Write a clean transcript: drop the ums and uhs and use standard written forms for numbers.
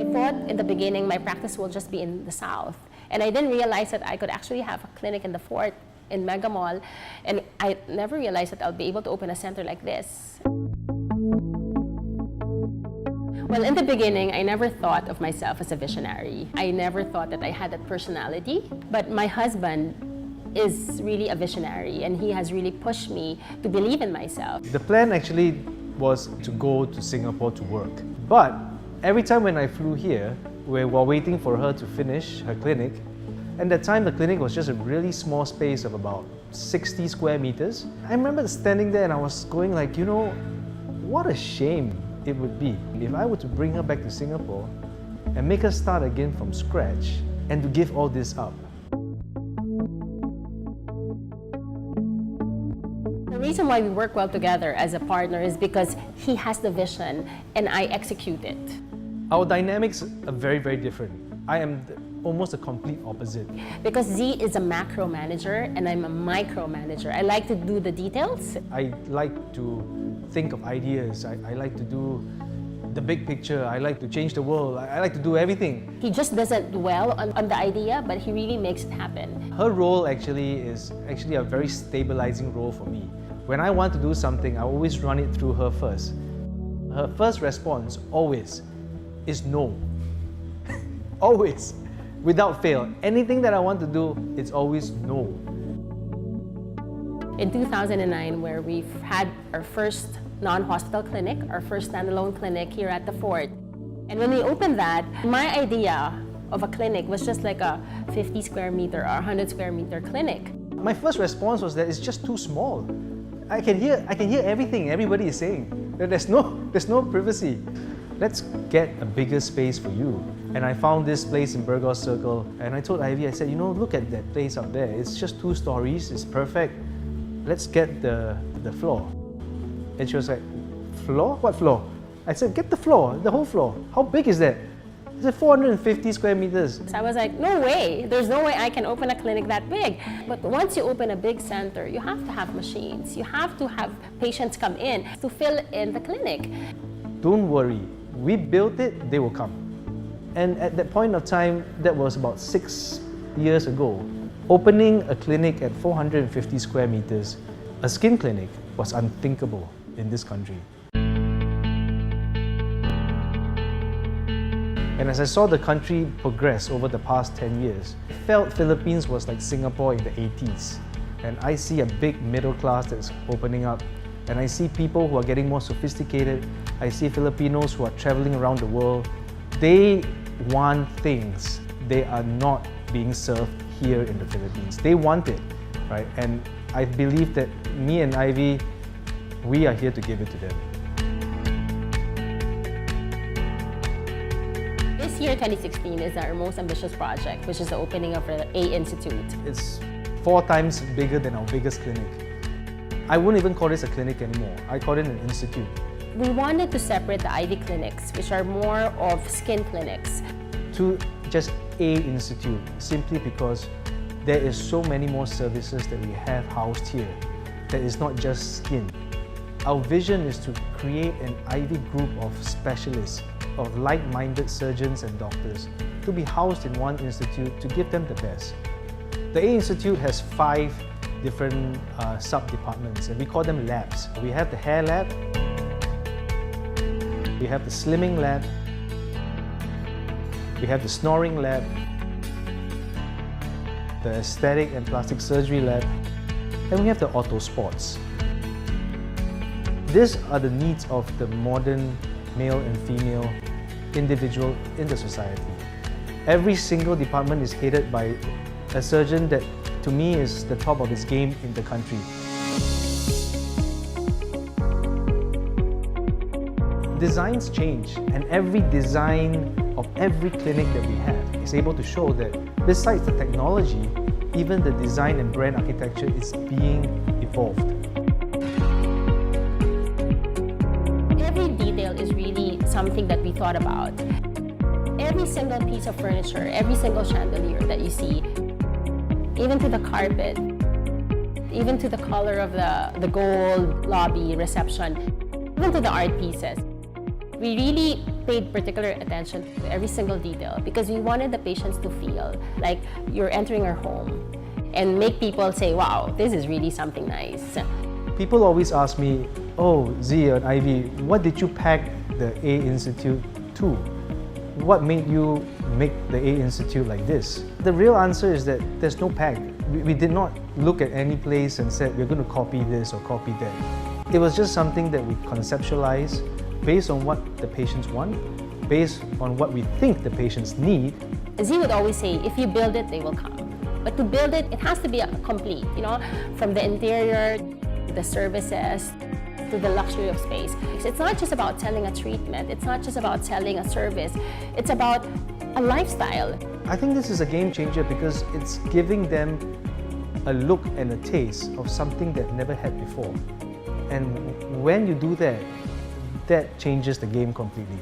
I thought in the beginning my practice will just be in the south. And I didn't realize that I could actually have a clinic in the fort in Mega Mall. And I never realized that I'll be able to open a center like this. Well, in the beginning, I never thought of myself as a visionary. I never thought that I had that personality. But my husband is really a visionary, and he has really pushed me to believe in myself. The plan actually was to go to Singapore to work. But every time when I flew here, we were waiting for her to finish her clinic. And that time, the clinic was just a really small space of about 60 square meters. I remember standing there and I was going like, you know, what a shame it would be if I were to bring her back to Singapore and make her start again from scratch and to give all this up. The reason why we work well together as a partner is because he has the vision and I execute it. Our dynamics are very, very different. I am almost a complete opposite. Because Z is a macro manager and I'm a micro manager. I like to do the details. I like to think of ideas. I like to do the big picture. I like to change the world. I like to do everything. He just doesn't dwell on the idea, but he really makes it happen. Her role is a very stabilizing role for me. When I want to do something, I always run it through her first. Her first response always is no. Always. Without fail. Anything that I want to do, it's always no. In 2009, where we've had our first non-hospital clinic, our first standalone clinic here at the fort. And when we opened that, my idea of a clinic was just like a 50 square meter or 100 square meter clinic. My first response was that it's just too small. I can hear everything everybody is saying. There's no privacy. Let's get a bigger space for you. And I found this place in Burgos Circle, and I told Aivee, I said, you know, look at that place up there. It's just 2 stories, it's perfect. Let's get the floor. And she was like, floor? What floor? I said, get the floor, the whole floor. How big is that? She said, 450 square meters. So I was like, no way. There's no way I can open a clinic that big. But once you open a big center, you have to have machines. You have to have patients come in to fill in the clinic. Don't worry. We built it, they will come. And at that point of time, that was about 6 years ago, opening a clinic at 450 square meters, a skin clinic, was unthinkable in this country. And as I saw the country progress over the past 10 years, I felt Philippines was like Singapore in the 80s. And I see a big middle class that's opening up. And I see people who are getting more sophisticated. I see Filipinos who are traveling around the world. They want things they are not being served here in the Philippines. They want it, right? And I believe that me and Aivee, we are here to give it to them. This year, 2016, is our most ambitious project, which is the opening of the A Institute. It's 4 times bigger than our biggest clinic. I wouldn't even call this a clinic anymore. I call it an institute. We wanted to separate the Aivee clinics, which are more of skin clinics, to just A Institute, simply because there is so many more services that we have housed here that is not just skin. Our vision is to create an Aivee group of specialists, of like-minded surgeons and doctors to be housed in one institute to give them the best. The A Institute has 5 different sub-departments, and we call them labs. We have the hair lab, we have the slimming lab, we have the snoring lab, the aesthetic and plastic surgery lab, and we have the auto sports. These are the needs of the modern male and female individual in the society. Every single department is headed by a surgeon that, to me, is the top of his game in the country. Designs change, and every design of every clinic that we have is able to show that besides the technology, even the design and brand architecture is being evolved. Every detail is really something that we thought about. Every single piece of furniture, every single chandelier that you see, even to the carpet, even to the color of the gold lobby reception, even to the art pieces. We really paid particular attention to every single detail because we wanted the patients to feel like you're entering our home and make people say, wow, this is really something nice. People always ask me, oh, Z and Ivee, what did you pack the A Institute to? What made you make the A Institute like this? The real answer is that there's no pack. We did not look at any place and said, we're going to copy this or copy that. It was just something that we conceptualized based on what the patients want, based on what we think the patients need. Z would always say, if you build it, they will come. But to build it, it has to be complete, from the interior, the services, to the luxury of space. It's not just about selling a treatment, it's not just about selling a service, it's about a lifestyle. I think this is a game changer because it's giving them a look and a taste of something they've never had before. And when you do that, that changes the game completely.